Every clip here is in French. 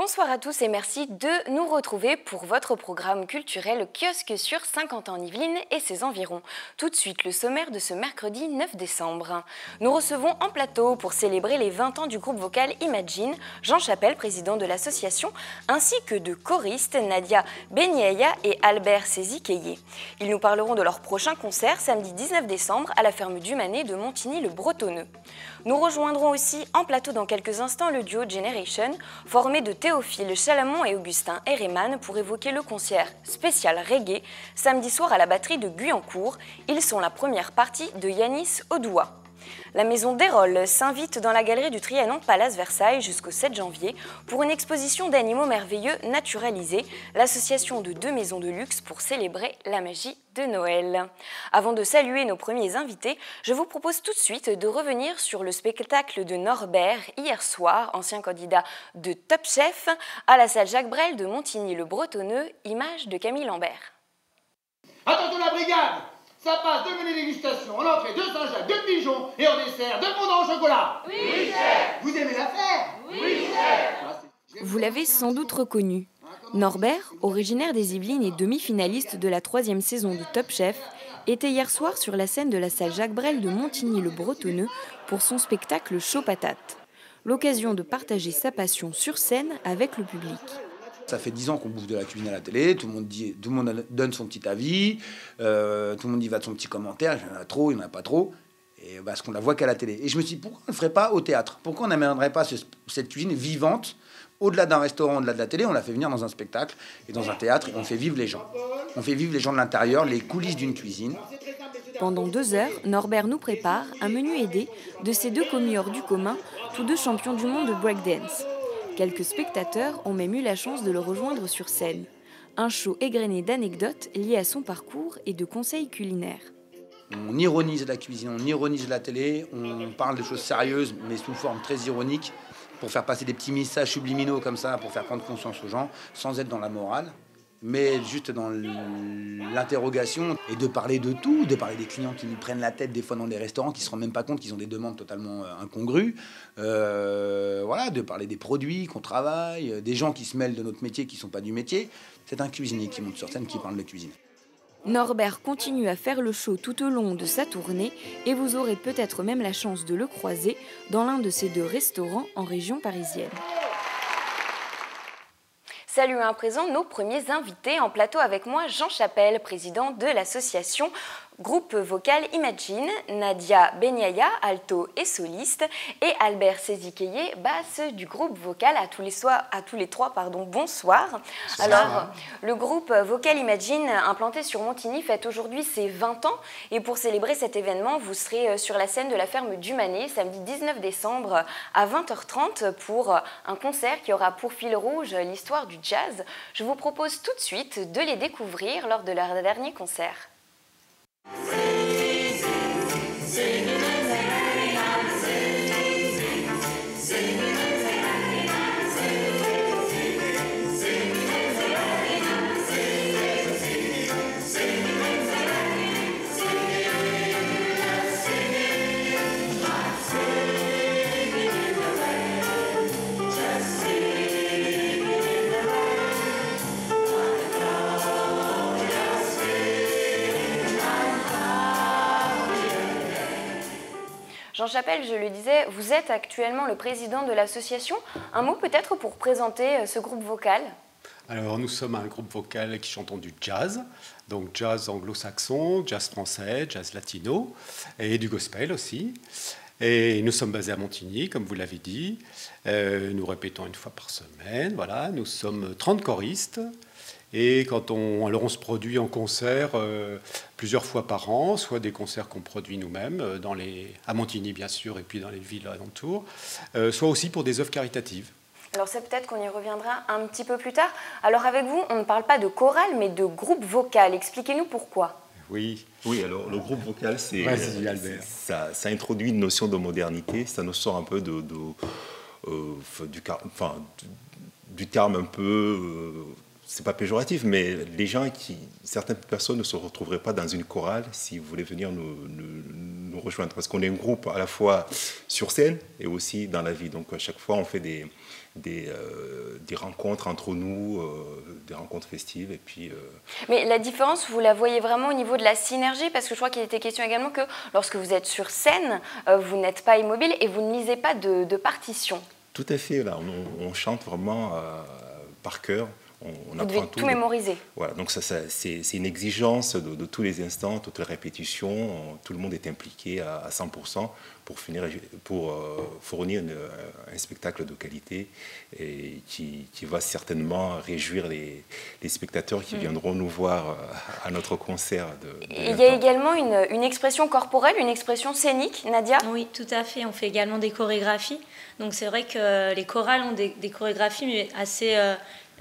Bonsoir à tous et merci de nous retrouver pour votre programme culturel Kiosque sur Saint-Quentin-en-Yvelines et ses environs. Tout de suite, le sommaire de ce mercredi 9 décembre. Nous recevons en plateau pour célébrer les 20 ans du groupe vocal Imagine, Jean Chapelle, président de l'association, ainsi que de choristes Nadia Beniaya et Albert Sézikeye. Ils nous parleront de leur prochain concert samedi 19 décembre à la ferme du Manet de Montigny-le-Bretonneux. Nous rejoindrons aussi en plateau dans quelques instants le duo Generation, formé de Théophile Chalamont et Augustin Herreman pour évoquer le concert spécial reggae samedi soir à la batterie de Guyancourt. Ils sont la première partie de Yanis Odoua. La maison d'Hérold s'invite dans la galerie du Trianon Palace Versailles jusqu'au 7 janvier pour une exposition d'animaux merveilleux naturalisés, l'association de 2 maisons de luxe pour célébrer la magie de Noël. Avant de saluer nos premiers invités, je vous propose tout de suite de revenir sur le spectacle de Norbert hier soir, ancien candidat de Top Chef, à la salle Jacques Brel de Montigny-le-Bretonneux, image de Camille Lambert. Attention la brigade! Ça passe 2 menus dégustation, en entrée 2 Saint-Jacques, 2 pigeons et en dessert 2 fondants au chocolat. Oui, chef! Vous aimez l'affaire? Oui, chef! Vous l'avez sans doute reconnu. Norbert, originaire des Yvelines et demi-finaliste de la 3e saison de Top Chef, était hier soir sur la scène de la salle Jacques Brel de Montigny-le-Bretonneux pour son spectacle Chaud Patate. L'occasion de partager sa passion sur scène avec le public. Ça fait 10 ans qu'on bouffe de la cuisine à la télé, tout le monde donne son petit avis, tout le monde y va de son petit commentaire, il y en a trop, il n'y en a pas trop, et parce qu'on la voit qu'à la télé. Et je me suis dit, pourquoi on ne le ferait pas au théâtre? Pourquoi on n'amènerait pas cette cuisine vivante, au-delà d'un restaurant, au-delà de la télé? On la fait venir dans un spectacle et dans un théâtre, et on fait vivre les gens. On fait vivre les gens de l'intérieur, les coulisses d'une cuisine. Pendant 2 heures, Norbert nous prépare un menu aidé de ces 2 commis hors du commun, tous 2 champions du monde de breakdance. Quelques spectateurs ont même eu la chance de le rejoindre sur scène. Un show égrené d'anecdotes liées à son parcours et de conseils culinaires. On ironise la cuisine, on ironise la télé, on parle de choses sérieuses mais sous forme très ironique pour faire passer des petits messages subliminaux comme ça, pour faire prendre conscience aux gens, sans être dans la morale, mais juste dans l'interrogation et de parler de tout, de parler des clients qui nous prennent la tête des fois dans des restaurants, qui ne se rendent même pas compte qu'ils ont des demandes totalement incongrues, voilà, de parler des produits qu'on travaille, des gens qui se mêlent de notre métier qui ne sont pas du métier. C'est un cuisinier qui monte sur scène, qui parle de cuisine. Norbert continue à faire le show tout au long de sa tournée et vous aurez peut-être même la chance de le croiser dans l'un de ces 2 restaurants en région parisienne. Saluons à présent nos premiers invités en plateau avec moi, Jean Chapelle, président de l'association Groupe vocal Imagine, Nadia Beniaya, alto et soliste, et Albert Sézikeye, basse du groupe vocal. À tous les trois, bonsoir. Alors, le groupe vocal Imagine, implanté sur Montigny, fête aujourd'hui ses 20 ans. Et pour célébrer cet événement, vous serez sur la scène de la ferme du Manet, samedi 19 décembre à 20h30 pour un concert qui aura pour fil rouge l'histoire du jazz. Je vous propose tout de suite de les découvrir lors de leur dernier concert. Jean Chapelle, je le disais, vous êtes actuellement le président de l'association. Un mot peut-être pour présenter ce groupe vocal? Alors nous sommes un groupe vocal qui chantons du jazz, donc jazz anglo-saxon, jazz français, jazz latino et du gospel aussi. Et nous sommes basés à Montigny, comme vous l'avez dit. Nous répétons 1 fois par semaine. Voilà, nous sommes 30 choristes. Et quand on se produit en concert plusieurs fois par an, soit des concerts qu'on produit nous-mêmes, à Montigny bien sûr, et puis dans les villes alentours, soit aussi pour des œuvres caritatives. Alors c'est peut-être qu'on y reviendra un petit peu plus tard. Alors avec vous, on ne parle pas de chorale, mais de groupe vocal. Expliquez-nous pourquoi. Oui, alors le groupe vocal, ça introduit une notion de modernité, ça nous sort un peu du terme un peu... c'est pas péjoratif, mais certaines personnes ne se retrouveraient pas dans une chorale si vous voulez venir nous nous rejoindre parce qu'on est un groupe à la fois sur scène et aussi dans la vie. Donc à chaque fois, on fait des rencontres entre nous, des rencontres festives. Et puis, Mais la différence, vous la voyez vraiment au niveau de la synergie, parce que je crois qu'il était question également que lorsque vous êtes sur scène, vous n'êtes pas immobile et vous ne lisez pas de partition. Tout à fait, là, on chante vraiment par cœur. Vous devez tout mémoriser. Voilà, donc c'est une exigence de tous les instants, toutes les répétitions. Tout le monde est impliqué à 100% pour fournir un spectacle de qualité et qui va certainement réjouir les spectateurs qui viendront nous voir à notre concert. Il y a également une expression corporelle, une expression scénique, Nadia? Oui, tout à fait. On fait également des chorégraphies. Donc c'est vrai que les chorales ont des chorégraphies, mais assez...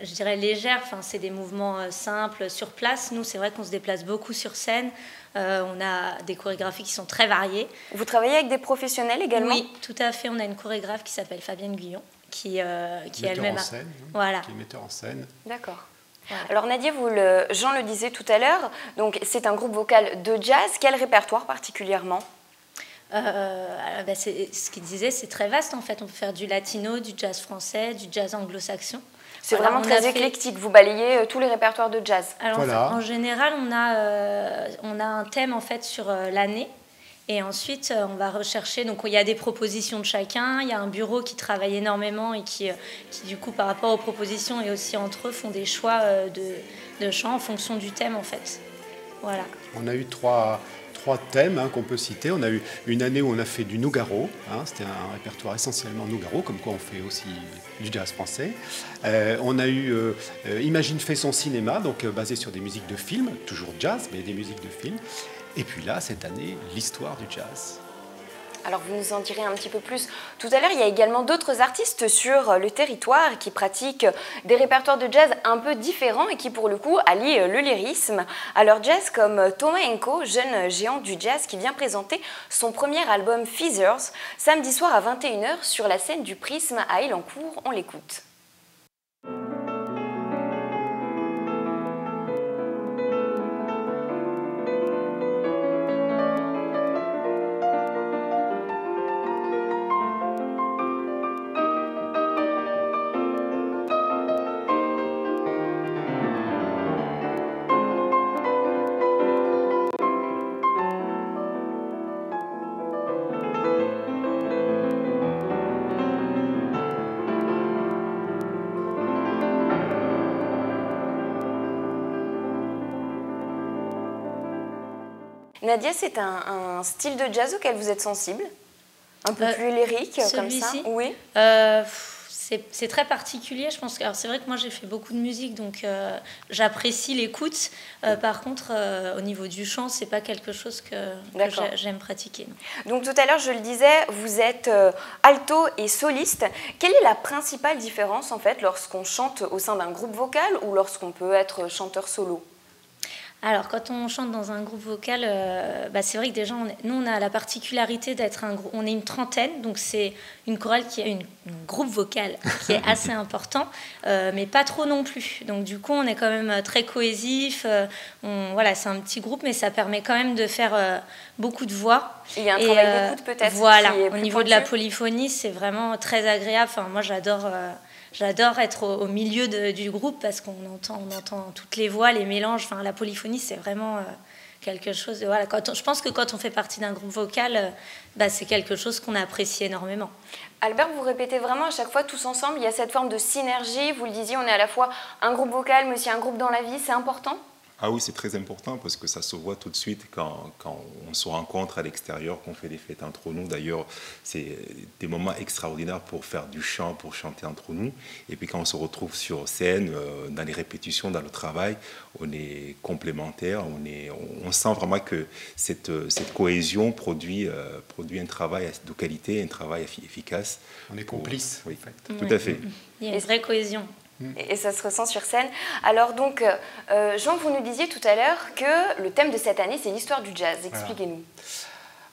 je dirais légère, enfin, c'est des mouvements simples sur place. Nous, c'est vrai qu'on se déplace beaucoup sur scène. On a des chorégraphies qui sont très variées. Vous travaillez avec des professionnels également? Oui, tout à fait. On a une chorégraphe qui s'appelle Fabienne Guyon, qui elle-même en scène, voilà. Qui est metteur en scène. D'accord. Voilà. Alors Nadia, Jean le disait tout à l'heure, donc c'est un groupe vocal de jazz. Quel répertoire particulièrement? Ce qu'il disait, c'est très vaste en fait. On peut faire du latino, du jazz français, du jazz anglo-saxon. C'est vraiment très éclectique, vous balayez tous les répertoires de jazz. Alors, voilà. en général, on a un thème en fait sur l'année. Et ensuite, on va rechercher, donc il y a des propositions de chacun, il y a un bureau qui travaille énormément et qui du coup, par rapport aux propositions et aussi entre eux, font des choix de chants en fonction du thème en fait. Voilà. On a eu trois thèmes qu'on peut citer. On a eu une année où on a fait du Nougaro, c'était un répertoire essentiellement Nougaro, comme quoi on fait aussi du jazz français. On a eu Imagine fait son cinéma, donc basé sur des musiques de films, toujours jazz, mais des musiques de films. Et puis là, cette année, l'histoire du jazz. Alors vous nous en direz un petit peu plus tout à l'heure. Il y a également d'autres artistes sur le territoire qui pratiquent des répertoires de jazz un peu différents et qui pour le coup allient le lyrisme à leur jazz, comme Thomas Enko, jeune géant du jazz qui vient présenter son premier album Feathers samedi soir à 21h sur la scène du Prisme à Elancourt. On l'écoute. Nadia, c'est un style de jazz auquel vous êtes sensible? Un peu plus lyrique, comme ça? Oui. C'est très particulier, je pense. Alors c'est vrai que moi j'ai fait beaucoup de musique, donc j'apprécie l'écoute. Par contre, au niveau du chant, c'est pas quelque chose que j'aime pratiquer. Non. Donc tout à l'heure, je le disais, vous êtes alto et soliste. Quelle est la principale différence en fait lorsqu'on chante au sein d'un groupe vocal ou lorsqu'on peut être chanteur solo? Alors, quand on chante dans un groupe vocal, c'est vrai que déjà, nous, on a la particularité d'être un groupe. On est une trentaine, donc c'est une chorale qui a un groupe vocal qui est assez important, mais pas trop non plus. Donc, du coup, on est quand même très cohésif. Voilà, c'est un petit groupe, mais ça permet quand même de faire beaucoup de voix. Il y a un travail d'écoute peut-être. Voilà, au niveau de la polyphonie, c'est vraiment très agréable. Enfin, moi, J'adore être au milieu du groupe parce qu'on entend toutes les voix, les mélanges. Enfin, la polyphonie, c'est vraiment quelque chose de... Voilà, je pense que quand on fait partie d'un groupe vocal, c'est quelque chose qu'on apprécie énormément. Albert, vous répétez vraiment à chaque fois tous ensemble, il y a cette forme de synergie. Vous le disiez, on est à la fois un groupe vocal, mais aussi un groupe dans la vie. C'est important ? Ah oui, c'est très important parce que ça se voit tout de suite quand on se rencontre à l'extérieur, qu'on fait des fêtes entre nous. D'ailleurs, c'est des moments extraordinaires pour faire du chant, pour chanter entre nous. Et puis quand on se retrouve sur scène, dans les répétitions, dans le travail, on est complémentaires. On sent vraiment que cette cohésion produit un travail de qualité, un travail efficace. On est complices. Oui, en fait. Tout à fait. Il y a une vraie cohésion. Et ça se ressent sur scène. Alors donc, Jean, vous nous disiez tout à l'heure que le thème de cette année, c'est l'histoire du jazz. Expliquez-nous.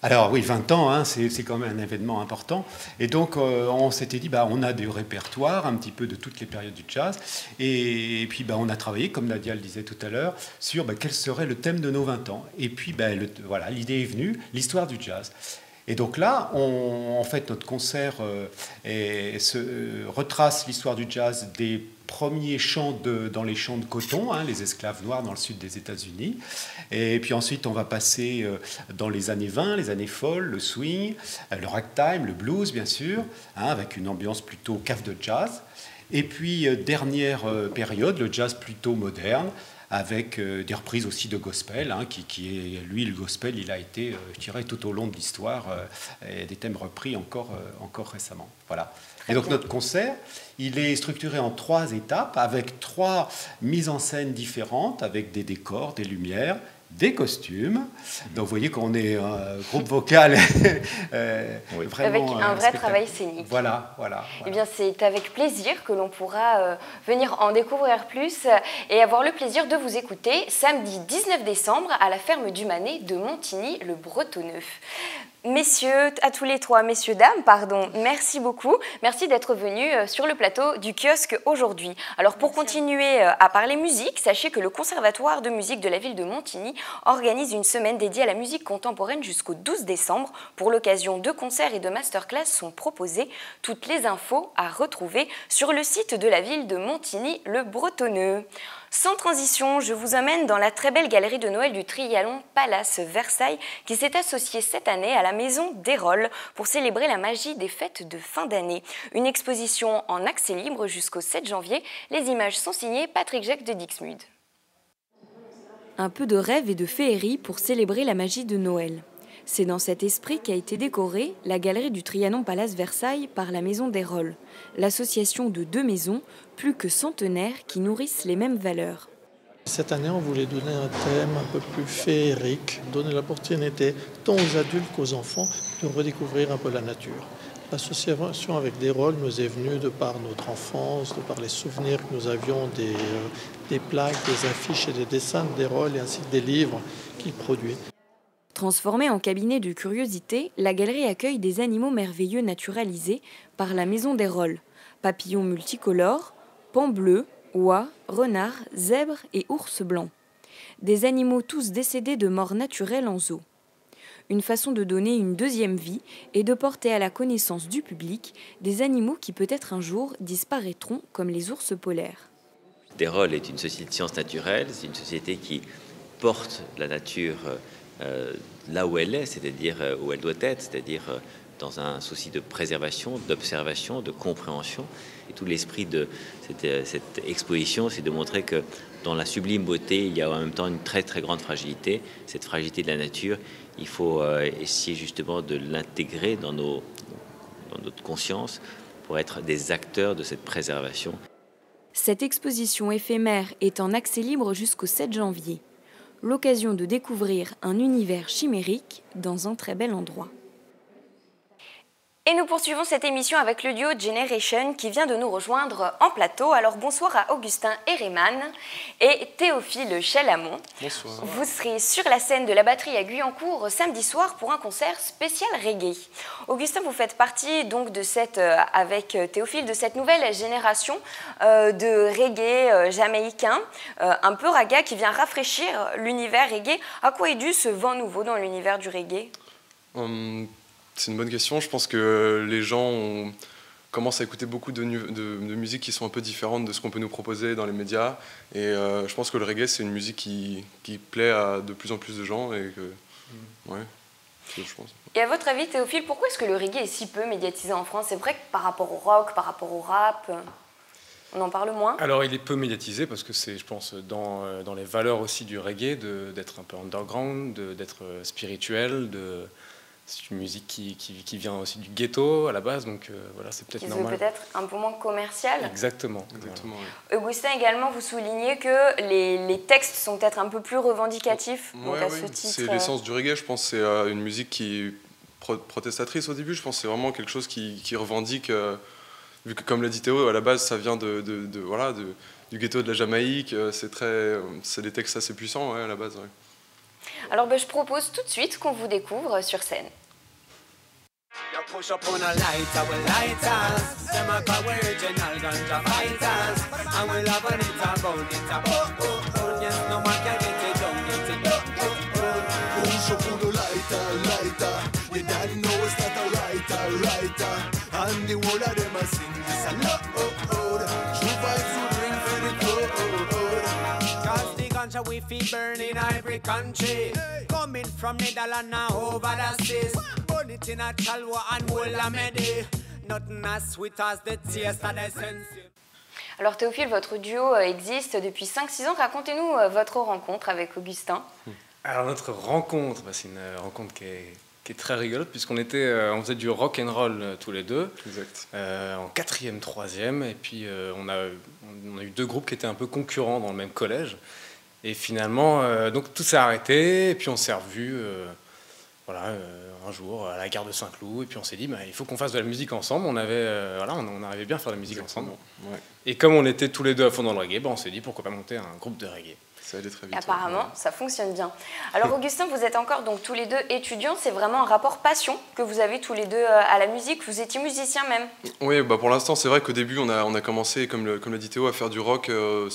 Alors oui, 20 ans, hein, c'est quand même un événement important. Et donc on s'était dit, on a des répertoires un petit peu de toutes les périodes du jazz. Et puis on a travaillé, comme Nadia le disait tout à l'heure, sur quel serait le thème de nos 20 ans. Et puis voilà, l'idée est venue, l'histoire du jazz. Et donc là, en fait, notre concert retrace l'histoire du jazz des premiers chants dans les champs de coton, hein, les esclaves noirs dans le sud des États-Unis. Et puis ensuite, on va passer dans les années 20, les années folles, le swing, le ragtime, le blues, bien sûr, hein, avec une ambiance plutôt cave de jazz. Et puis, dernière période, le jazz plutôt moderne, avec des reprises aussi de gospel, hein, qui est, lui, le gospel, il a été, je dirais, tout au long de l'histoire, et des thèmes repris encore récemment. Voilà. Et donc notre concert, il est structuré en 3 étapes, avec 3 mises en scène différentes, avec des décors, des lumières, des costumes. Donc vous voyez qu'on est un groupe vocal avec vraiment un vrai travail scénique. Voilà. Eh bien, c'est avec plaisir que l'on pourra venir en découvrir plus et avoir le plaisir de vous écouter samedi 19 décembre à la ferme du Manet de Montigny, le Bretonneux. Messieurs, à tous les 3, messieurs, dames, pardon, merci beaucoup. Merci d'être venus sur le plateau du kiosque aujourd'hui. Alors pour continuer à parler musique, sachez que le Conservatoire de musique de la ville de Montigny organise une semaine dédiée à la musique contemporaine jusqu'au 12 décembre. Pour l'occasion, 2 concerts et 2 masterclass sont proposés. Toutes les infos à retrouver sur le site de la ville de Montigny, le Bretonneux. Sans transition, je vous emmène dans la très belle galerie de Noël du Trianon Palace Versailles qui s'est associée cette année à la Maison d'Hérold pour célébrer la magie des fêtes de fin d'année. Une exposition en accès libre jusqu'au 7 janvier. Les images sont signées Patrick Jacques de Dixmude. Un peu de rêve et de féerie pour célébrer la magie de Noël. C'est dans cet esprit qu'a été décorée la galerie du Trianon Palace Versailles par la Maison d'Hérold, l'association de 2 maisons plus que centenaires qui nourrissent les mêmes valeurs. Cette année, on voulait donner un thème un peu plus féerique, donner l'opportunité tant aux adultes qu'aux enfants de redécouvrir un peu la nature. L'association avec d'Hérold nous est venue de par notre enfance, de par les souvenirs que nous avions des plaques, des affiches et des dessins d'Hérold et ainsi que des livres qu'il produit. Transformée en cabinet de curiosité, la galerie accueille des animaux merveilleux naturalisés par la Maison d'Hérold. Papillons multicolores, pans bleus, oies, renards, zèbres et ours blancs. Des animaux tous décédés de mort naturelle en zoo. Une façon de donner une deuxième vie et de porter à la connaissance du public des animaux qui peut-être un jour disparaîtront comme les ours polaires. D'Hérold est une société de sciences naturelles, c'est une société qui porte la nature là où elle est, c'est-à-dire où elle doit être, c'est-à-dire dans un souci de préservation, d'observation, de compréhension. Et tout l'esprit de cette exposition, c'est de montrer que dans la sublime beauté, il y a en même temps une très très grande fragilité. Cette fragilité de la nature, il faut essayer justement de l'intégrer dans notre conscience pour être des acteurs de cette préservation. Cette exposition éphémère est en accès libre jusqu'au 7 janvier. L'occasion de découvrir un univers chimérique dans un très bel endroit. Et nous poursuivons cette émission avec le duo Generation qui vient de nous rejoindre en plateau. Alors bonsoir à Augustin Herremann et Théophile Chalamont. Bonsoir. Vous serez sur la scène de la batterie à Guyancourt samedi soir pour un concert spécial reggae. Augustin, vous faites partie donc de avec Théophile de cette nouvelle génération de reggae jamaïcain, un peu raga qui vient rafraîchir l'univers reggae. À quoi est dû ce vent nouveau dans l'univers du reggae ? C'est une bonne question. Je pense que les gens commencent à écouter beaucoup de musiques qui sont un peu différentes de ce qu'on peut nous proposer dans les médias. Et je pense que le reggae, c'est une musique qui plaît à de plus en plus de gens. Et que, ouais, je pense. Et à votre avis, Théophile, pourquoi est-ce que le reggae est si peu médiatisé en France ? C'est vrai que par rapport au rock, par rapport au rap, on en parle moins ? Alors, il est peu médiatisé parce que c'est, je pense, dans les valeurs aussi du reggae, d'être un peu underground, d'être spirituel, c'est une musique qui vient aussi du ghetto à la base, donc voilà, c'est peut-être normal. Qui peut-être un peu moins commercial. Exactement. Voilà. Ouais. Augustin, également, vous soulignez que les textes sont peut-être un peu plus revendicatifs. Ouais, donc à ce titre, c'est l'essence du reggae, je pense. C'est une musique qui est protestatrice au début. Je pense que c'est vraiment quelque chose qui revendique, vu que, comme l'a dit Théo, à la base, ça vient du ghetto de la Jamaïque. C'est des textes assez puissants, ouais, à la base. Ouais. Alors je propose tout de suite qu'on vous découvre sur scène. You push up on a lighter with lighters. Them a call we original ganja fighters. And we love on it about it about. Yes, no man can get it down, get it down. Push up on the lighter. Your daddy know it's not a writer. And the whole of them a sing this a loud. True vibes will bring for the cold. Cause the ganja we feel burn in every country. Coming from Netherlands and over the seas. Burn it in a chalwa and whole a medi. Nothing as sweet as the taste of the sense. Alors Théophile, votre duo existe depuis 5-6 ans. Racontez-nous votre rencontre avec Augustin. Alors notre rencontre, c'est une rencontre qui est très rigolote puisqu'on on faisait du rock and roll tous les deux, en 4e, 3e, et puis on a eu 2 groupes qui étaient un peu concurrents dans le même collège. Et finalement, donc tout s'est arrêté, et puis on s'est revus un jour à la gare de Saint-Cloud, et puis on s'est dit il faut qu'on fasse de la musique ensemble. On arrivait bien à faire de la musique ensemble. Ouais. Et comme on était tous les deux à fond dans le reggae, on s'est dit pourquoi pas monter un groupe de reggae. Ça allait très vite. Apparemment, ça fonctionne bien. Alors Augustin, vous êtes encore donc tous les deux étudiants. C'est vraiment un rapport passion que vous avez tous les deux à la musique. Vous étiez musicien même. Oui, pour l'instant, c'est vrai qu'au début, on a commencé, comme l'a dit Théo, à faire du rock. On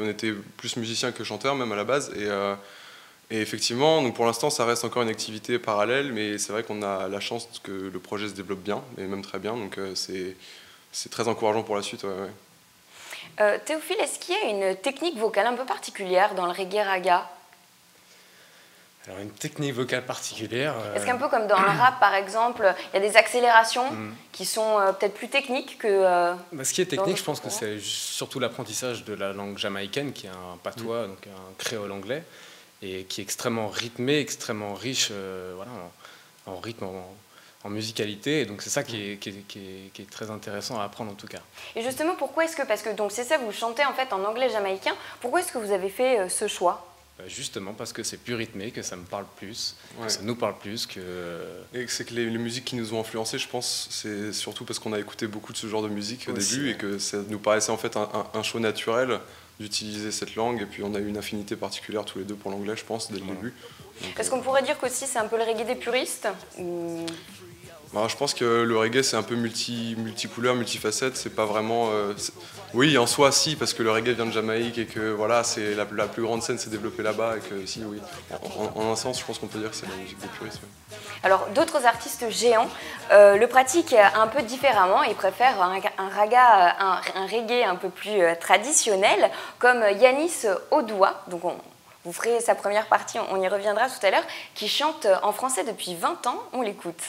était plus musicien que chanteur même à la base. Et effectivement, donc pour l'instant, ça reste encore une activité parallèle. Mais c'est vrai qu'on a la chance que le projet se développe bien, et même très bien. Donc c'est très encourageant pour la suite. Ouais. Théophile, est-ce qu'il y a une technique vocale un peu particulière dans le reggae raga? Alors une technique vocale particulière... Est-ce qu'un peu comme dans le rap par exemple, il y a des accélérations qui sont peut-être plus techniques que... Ce qui est technique, je pense que c'est surtout l'apprentissage de la langue jamaïcaine, qui est un patois, donc un créole anglais, et qui est extrêmement rythmé, extrêmement riche en rythme, en musicalité, et donc c'est ça qui est très intéressant à apprendre en tout cas. Et justement, pourquoi est-ce que, parce que donc c'est ça, vous chantez en fait en anglais jamaïcain, pourquoi est-ce que vous avez fait ce choix? Justement parce que c'est plus rythmé, que ça me parle plus, que ça nous parle plus, que... Et c'est que les musiques qui nous ont influencés, je pense, c'est surtout parce qu'on a écouté beaucoup de ce genre de musique au début, et que ça nous paraissait en fait un choix naturel d'utiliser cette langue, et puis on a eu une affinité particulière tous les deux pour l'anglais, je pense, dès le début. Est-ce qu'on pourrait dire qu'aussi c'est un peu le reggae des puristes je pense que le reggae c'est un peu multicouleur, multifacette, c'est pas vraiment... Oui, en soi si, parce que le reggae vient de Jamaïque et que voilà, c'est la plus grande scène s'est développée là-bas, et que si, oui, en un sens je pense qu'on peut dire que c'est la musique des puristes. Oui. Alors d'autres artistes géants le pratiquent un peu différemment, ils préfèrent un reggae un peu plus traditionnel, comme Yanis Odoua, donc vous ferez sa première partie, on y reviendra tout à l'heure, qui chante en français depuis 20 ans, on l'écoute.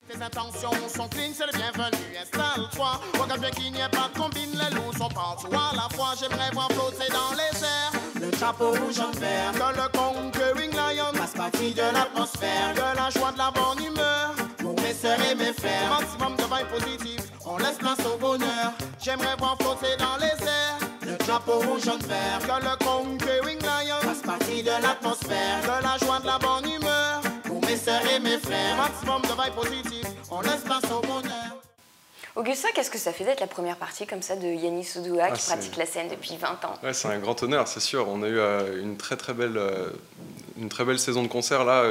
Tes intentions sont clean, c'est le bienvenu, installe-toi. Regarde bien qu'il n'y ait pas de combine, les loups sont partout à la fois. J'aimerais voir flotter dans les airs le chapeau rouge en vert, que le conquering lion fasse partie de l'atmosphère, de la joie, de la bonne humeur, pour mes sœurs et mes frères. Maximum de vibes positives, on laisse place au bonheur. J'aimerais voir flotter dans les airs le chapeau rouge en vert, que le conquering lion fasse partie de l'atmosphère, de la joie, de la bonne humeur, pour mes sœurs et mes frères. Maximum de vibes positives, on laisse place au bonheur. Augustin, qu'est-ce que ça fait d'être la première partie comme ça de Yanis Odoua qui pratique la scène depuis 20 ans? Ouais, c'est un grand honneur, c'est sûr. On a eu une très belle saison de concerts là.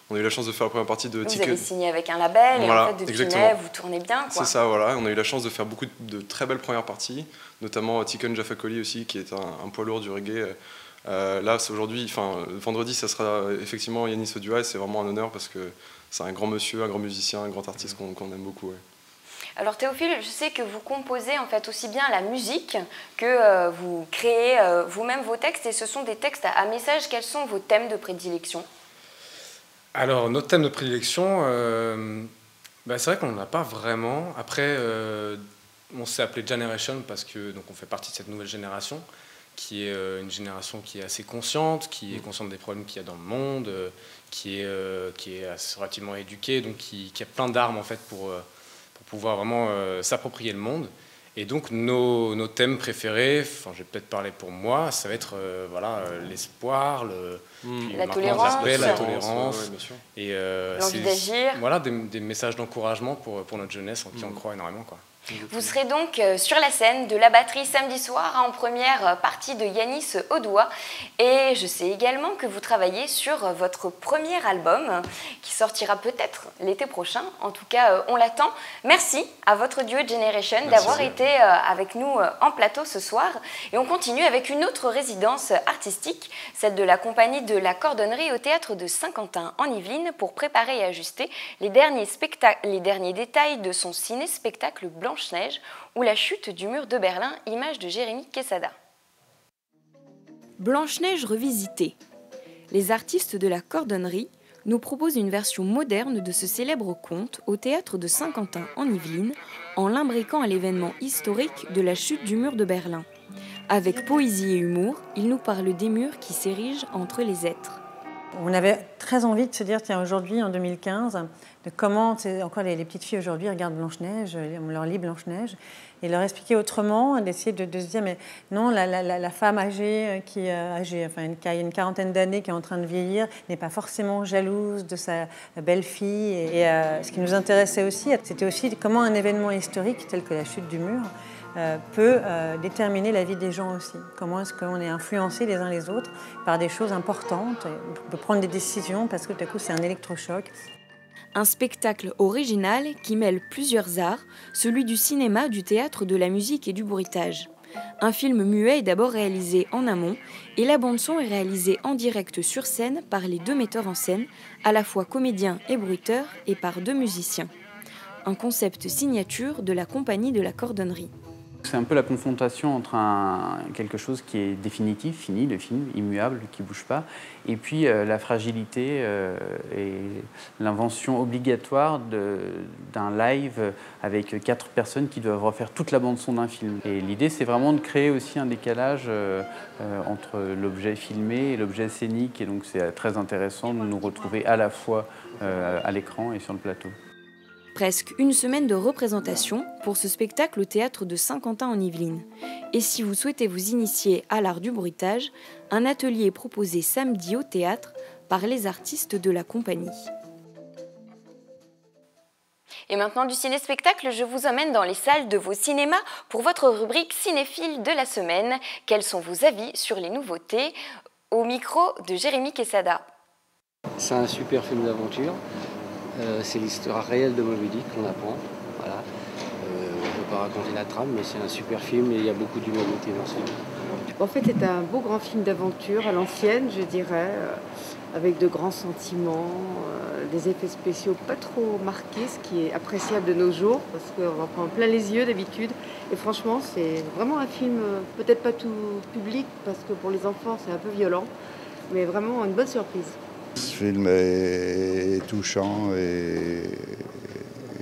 On a eu la chance de faire la première partie de Vous avez signé avec un label, voilà, et en fait depuis mai, vous tournez bien. C'est ça, voilà. On a eu la chance de faire beaucoup de très belles premières parties, notamment Tiken Jah Fakoly aussi, qui est un poids lourd du reggae. Là, aujourd'hui, vendredi, ça sera effectivement Yanis Odoua, et c'est vraiment un honneur parce que c'est un grand monsieur, un grand musicien, un grand artiste qu'on aime beaucoup. Ouais. Alors Théophile, je sais que vous composez en fait aussi bien la musique que vous créez vous-même vos textes, et ce sont des textes à message. Quels sont vos thèmes de prédilection? Alors, notre thème de prédilection, c'est vrai qu'on n'en a pas vraiment. Après, on s'est appelé Generation parce que donc on fait partie de cette nouvelle génération, qui est une génération qui est assez consciente, qui est consciente des problèmes qu'il y a dans le monde, qui est assez relativement éduquée, donc qui a plein d'armes en fait pour pouvoir vraiment s'approprier le monde. Et donc nos thèmes préférés, je vais peut-être parler pour moi, ça va être l'espoir, la tolérance, la tolérance, et l'envie d'agir. Voilà, des messages d'encouragement pour notre jeunesse en qui on croit énormément, quoi. Vous serez donc sur la scène de la batterie samedi soir en première partie de Yanis Audoua. Et je sais également que vous travaillez sur votre premier album qui sortira peut-être l'été prochain. En tout cas, on l'attend. Merci à votre duo Generation d'avoir été avec nous en plateau ce soir. Et on continue avec une autre résidence artistique, celle de la compagnie de la Cordonnerie au Théâtre de Saint-Quentin en Yvelines pour préparer et ajuster les derniers détails de son ciné-spectacle Blanche-Neige ou la chute du mur de Berlin, image de Jérémy Quesada. Blanche-Neige revisitée. Les artistes de la Cordonnerie nous proposent une version moderne de ce célèbre conte au Théâtre de Saint-Quentin en Yvelines en l'imbriquant à l'événement historique de la chute du mur de Berlin. Avec poésie et humour, ils nous parlent des murs qui s'érigent entre les êtres. On avait très envie de se dire, tiens, aujourd'hui, en 2015, de comment encore les petites filles aujourd'hui regardent Blanche-Neige, on leur lit Blanche-Neige, et leur expliquer autrement, d'essayer de se dire, mais non, la femme âgée, qui a une quarantaine d'années, qui est en train de vieillir, n'est pas forcément jalouse de sa belle-fille. Et ce qui nous intéressait aussi, c'était aussi comment un événement historique, tel que la chute du mur, peut déterminer la vie des gens aussi. Comment est-ce qu'on est influencés les uns les autres par des choses importantes. On peut prendre des décisions parce que tout à coup c'est un électrochoc. Un spectacle original qui mêle plusieurs arts, celui du cinéma, du théâtre, de la musique et du bruitage. Un film muet est d'abord réalisé en amont et la bande-son est réalisée en direct sur scène par les deux metteurs en scène, à la fois comédiens et bruiteurs, et par deux musiciens. Un concept signature de la compagnie de la Cordonnerie. C'est un peu la confrontation entre quelque chose qui est définitif, fini, le film, immuable, qui ne bouge pas, et puis la fragilité et l'invention obligatoire d'un live avec 4 personnes qui doivent refaire toute la bande-son d'un film. Et l'idée, c'est vraiment de créer aussi un décalage entre l'objet filmé et l'objet scénique, et donc c'est très intéressant de nous retrouver à la fois à l'écran et sur le plateau. Presque une semaine de représentation pour ce spectacle au Théâtre de Saint-Quentin en Yvelines. Et si vous souhaitez vous initier à l'art du bruitage, un atelier est proposé samedi au théâtre par les artistes de la compagnie. Et maintenant du ciné-spectacle, je vous emmène dans les salles de vos cinémas pour votre rubrique cinéphile de la semaine. Quels sont vos avis sur les nouveautés? Au micro de Jérémy Quesada. C'est un super film d'aventure. C'est l'histoire réelle de Moby Dick qu'on apprend. Voilà. Je ne peux pas raconter la trame, mais c'est un super film et il y a beaucoup d'humanité dans ce film. En fait, c'est un beau grand film d'aventure à l'ancienne, je dirais, avec de grands sentiments, des effets spéciaux pas trop marqués, ce qui est appréciable de nos jours, parce qu'on en prend plein les yeux d'habitude. Et franchement, c'est vraiment un film, peut-être pas tout public, parce que pour les enfants, c'est un peu violent, mais vraiment une bonne surprise. Ce film est touchant et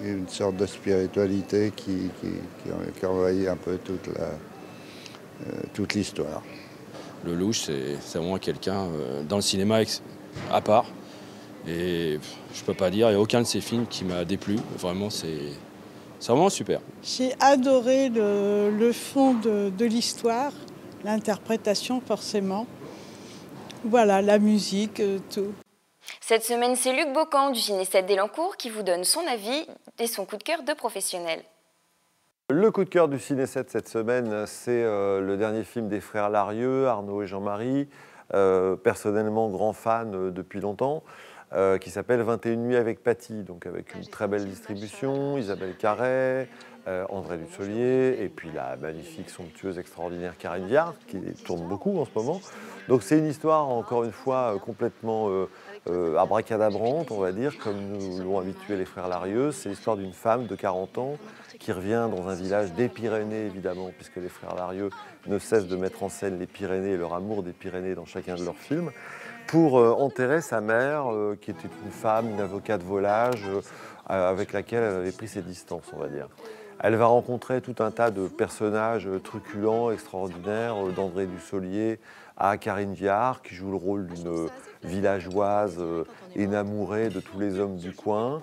une sorte de spiritualité qui envahit un peu toute l'histoire. Le louche, c'est vraiment quelqu'un dans le cinéma à part. Et je peux pas dire, il n'y a aucun de ces films qui m'a déplu. Vraiment, c'est vraiment super. J'ai adoré le fond de l'histoire, l'interprétation forcément. Voilà, la musique, tout. Cette semaine, c'est Luc Bocan du Ciné-7 d'Elancourt qui vous donne son avis et son coup de cœur de professionnel. Le coup de cœur du Ciné-7 cette semaine, c'est le dernier film des frères Larieux, Arnaud et Jean-Marie, personnellement grand fan depuis longtemps, qui s'appelle 21 nuits avec Paty, donc avec une très belle distribution, Isabelle Carré, André Dussolier, et puis la magnifique, somptueuse, extraordinaire Karine Viard, qui tourne beaucoup en ce moment. Donc c'est une histoire, encore une fois, complètement abracadabrante, on va dire, comme nous l'ont habitué les frères Larieux. C'est l'histoire d'une femme de 40 ans qui revient dans un village des Pyrénées, évidemment, puisque les frères Larieux ne cessent de mettre en scène les Pyrénées et leur amour des Pyrénées dans chacun de leurs films, pour enterrer sa mère, qui était une femme, une avocate volage, avec laquelle elle avait pris ses distances, on va dire. Elle va rencontrer tout un tas de personnages truculents, extraordinaires, d'André Dussolier à Karine Viard, qui joue le rôle d'une villageoise énamourée de tous les hommes du coin.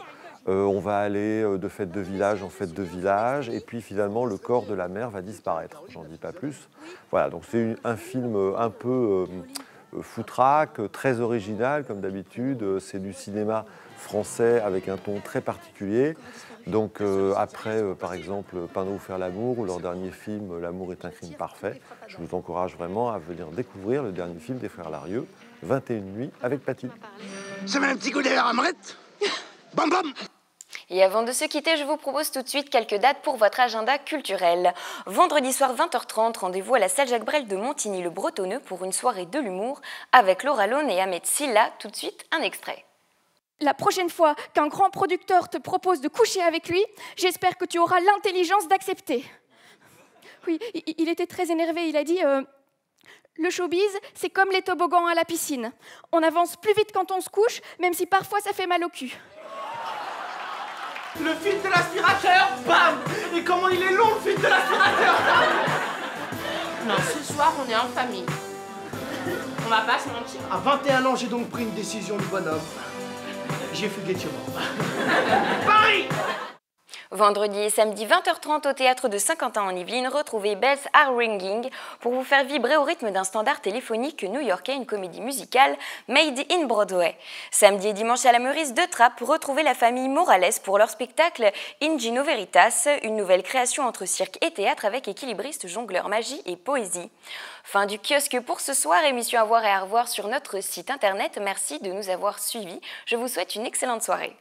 On va aller de fête de village en fête de village, et puis finalement le corps de la mère va disparaître. J'en dis pas plus. Voilà, donc c'est un film un peu foutraque, très original comme d'habitude. C'est du cinéma français avec un ton très particulier. Donc après, par exemple, Peindre ou faire l'amour ou leur dernier film L'amour est un crime parfait, je vous encourage vraiment à venir découvrir le dernier film des frères Larieux, 21 nuits avec Paty. Ça met un petit coup d'air à Amrette. Bam bam. Et avant de se quitter, je vous propose tout de suite quelques dates pour votre agenda culturel. Vendredi soir 20h30, rendez-vous à la salle Jacques Brel de Montigny-le-Bretonneux pour une soirée de l'humour avec Laura Lone et Ahmed Silla. Tout de suite, un extrait. La prochaine fois qu'un grand producteur te propose de coucher avec lui, j'espère que tu auras l'intelligence d'accepter. Oui, il était très énervé, il a dit le showbiz, c'est comme les toboggans à la piscine. On avance plus vite quand on se couche, même si parfois ça fait mal au cul. Le fil de l'aspirateur, bam. Et comment il est long le fil de l'aspirateur. Non, ce soir on est en famille. On va pas se mentir. À 21 ans, j'ai donc pris une décision de bonhomme. J'ai fugué de chez moi. Paris. Vendredi et samedi 20h30 au théâtre de Saint-Quentin en Yvelines, retrouvez Bells Are Ringing pour vous faire vibrer au rythme d'un standard téléphonique new-yorkais, une comédie musicale made in Broadway. Samedi et dimanche à la Meurice de Trappes, retrouvez la famille Morales pour leur spectacle Ingino Veritas, une nouvelle création entre cirque et théâtre avec équilibristes, jongleurs, magie et poésie. Fin du kiosque pour ce soir, émission à voir et à revoir sur notre site internet. Merci de nous avoir suivis. Je vous souhaite une excellente soirée.